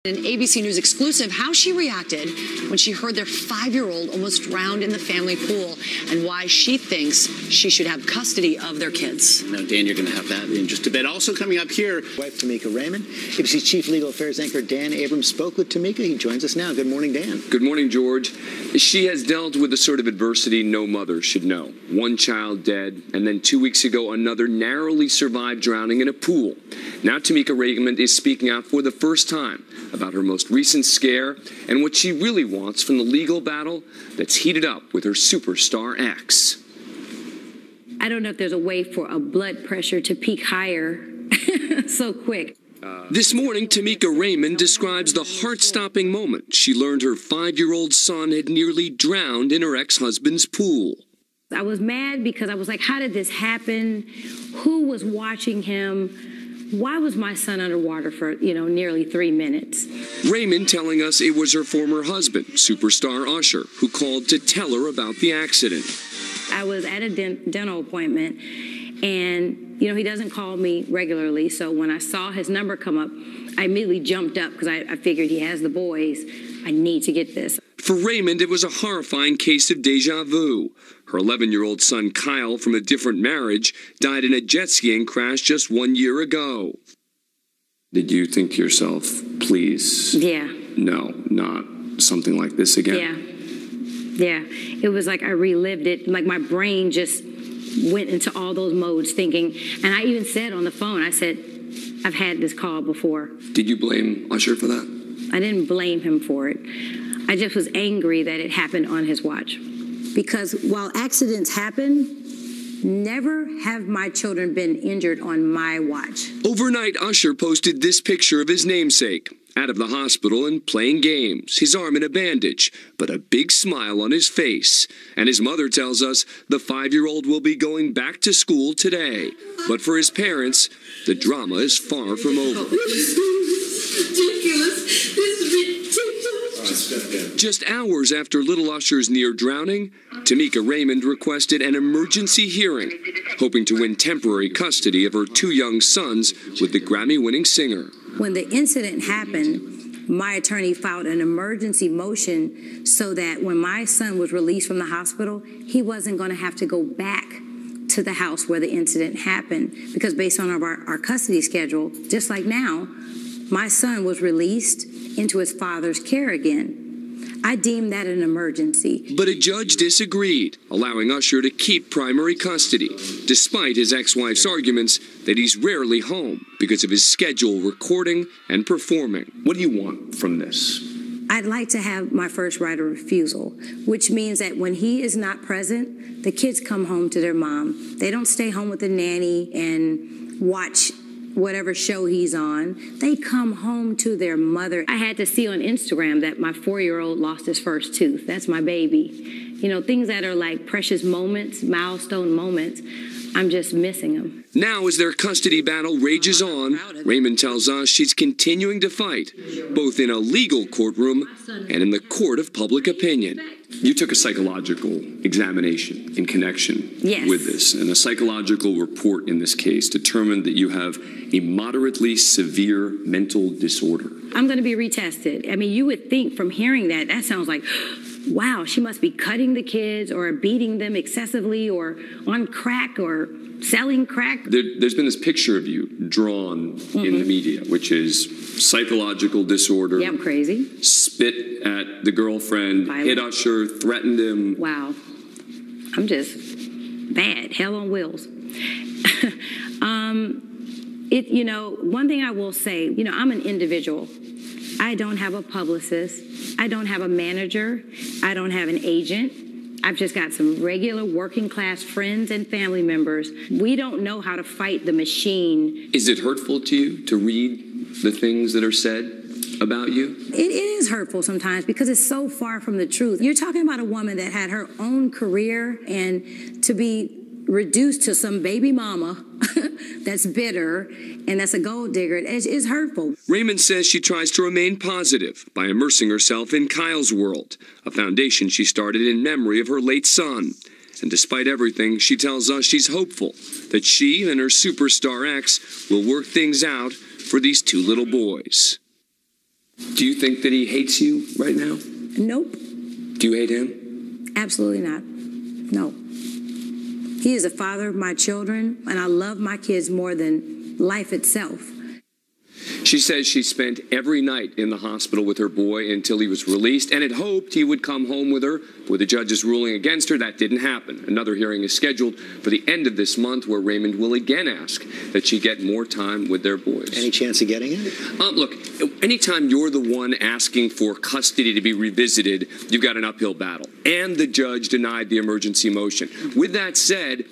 An ABC News exclusive, how she reacted when she heard their 5-year-old almost drowned in the family pool and why she thinks she should have custody of their kids. Now, Dan, you're going to have that in just a bit. Also coming up here, wife Tameka Raymond. ABC Chief Legal Affairs anchor Dan Abrams spoke with Tameka. He joins us now. Good morning, Dan. Good morning, George. She has dealt with the sort of adversity no mother should know. One child dead, and then 2 weeks ago, another narrowly survived drowning in a pool. Now Tameka Raymond is speaking out for the first time about her most recent scare and what she really wants from the legal battle that's heated up with her superstar ex. I don't know if there's a way for a blood pressure to peak higher so quick. This morning, Tameka Raymond describes the heart-stopping moment she learned her 5-year-old son had nearly drowned in her ex-husband's pool. I was mad because I was like, how did this happen? Who was watching him? Why was my son underwater for, nearly 3 minutes? Raymond telling us it was her former husband, superstar Usher, who called to tell her about the accident. I was at a dental appointment, and, he doesn't call me regularly. So when I saw his number come up, I immediately jumped up because I figured he has the boys. I need to get this. For Raymond, it was a horrifying case of deja vu. Her 11-year-old son, Kyle, from a different marriage, died in a jet skiing crash just 1 year ago. Did you think to yourself, please? Yeah. No, not something like this again? Yeah. It was like I relived it. Like my brain just went into all those modes thinking. And I even said on the phone, I said, I've had this call before. Did you blame Usher for that? I didn't blame him for it. I just was angry that it happened on his watch. Because while accidents happen, never have my children been injured on my watch. Overnight, Usher posted this picture of his namesake, out of the hospital and playing games, his arm in a bandage, but a big smile on his face. And his mother tells us the 5-year-old will be going back to school today. But for his parents, the drama is far from over. This is ridiculous. This is ridiculous. Just hours after little Usher's near drowning, Tameka Raymond requested an emergency hearing, hoping to win temporary custody of her 2 young sons with the Grammy-winning singer. When the incident happened, my attorney filed an emergency motion so that when my son was released from the hospital, he wasn't going to have to go back to the house where the incident happened. Because based on our custody schedule, just like now, my son was released into his father's care again. I deemed that an emergency. But a judge disagreed, allowing Usher to keep primary custody, despite his ex-wife's arguments that he's rarely home because of his schedule recording and performing. What do you want from this? I'd like to have my first right of refusal, which means that when he is not present, the kids come home to their mom. They don't stay home with the nanny and watch whatever show he's on. They come home to their mother. I had to see on Instagram that my 4-year-old lost his first tooth. That's my baby. Things that are like precious moments, milestone moments, I'm just missing them. Now, as their custody battle rages on, Raymond tells us she's continuing to fight, both in a legal courtroom and in the court of public opinion. You took a psychological examination in connection with this, and a psychological report in this case determined that you have a moderately severe mental disorder. I'm going to be retested. I mean, you would think from hearing that sounds like, wow, she must be cutting the kids or beating them excessively or on crack or selling crack. There's been this picture of you drawn in the media, which is psychological disorder. Yeah, I'm crazy. Spit at the girlfriend, hit Usher, threatened him. Wow. I'm just bad. Hell on wheels. One thing I will say, I'm an individual. I don't have a publicist. I don't have a manager. I don't have an agent. I've just got some regular working class friends and family members. We don't know how to fight the machine. Is it hurtful to you to read the things that are said about you? It is hurtful sometimes because it's so far from the truth. You're talking about a woman that had her own career, and to be reduced to some baby mama that's bitter and that's a gold digger is hurtful. Raymond says she tries to remain positive by immersing herself in Kyle's world, a foundation she started in memory of her late son. And despite everything, she tells us she's hopeful that she and her superstar ex will work things out for these 2 little boys. Do you think that he hates you right now? Nope. Do you hate him? Absolutely not. No. He is a father of my children, and I love my kids more than life itself. She says she spent every night in the hospital with her boy until he was released and had hoped he would come home with her. With the judge's ruling against her, that didn't happen. Another hearing is scheduled for the end of this month where Raymond will again ask that she get more time with their boys. Any chance of getting it? Look, anytime you're the one asking for custody to be revisited, you've got an uphill battle. And the judge denied the emergency motion. With that said,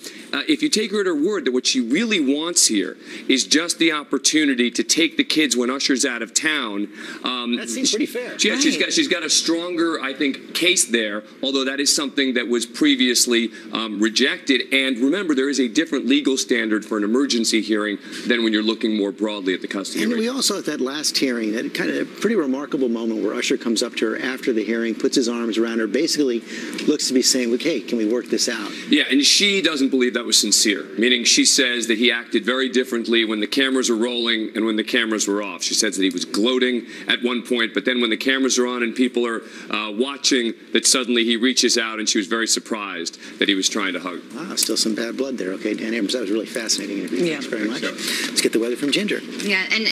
if you take her at her word that what she really wants here is just the opportunity to take the kids when Usher's out of town. That seems pretty fair. Yeah, she's got a stronger, I think, case there, although that is something that was previously rejected. And remember, there is a different legal standard for an emergency hearing than when you're looking more broadly at the custody And hearing. we also at that last hearing, that kind of a pretty remarkable moment where Usher comes up to her after the hearing, puts his arms around her, basically looks to be saying, okay, can we work this out? Yeah, and she doesn't believe that was sincere, meaning she says that he acted very differently when the cameras were rolling and when the cameras were off. She says that he was gloating at one point, but then when the cameras are on and people are watching, that suddenly he reaches out, and she was very surprised that he was trying to hug. Wow, still some bad blood there. Okay, Dan Abrams, that was really fascinating interview. Yeah. Thanks very much. Let's get the weather from Ginger. Yeah, and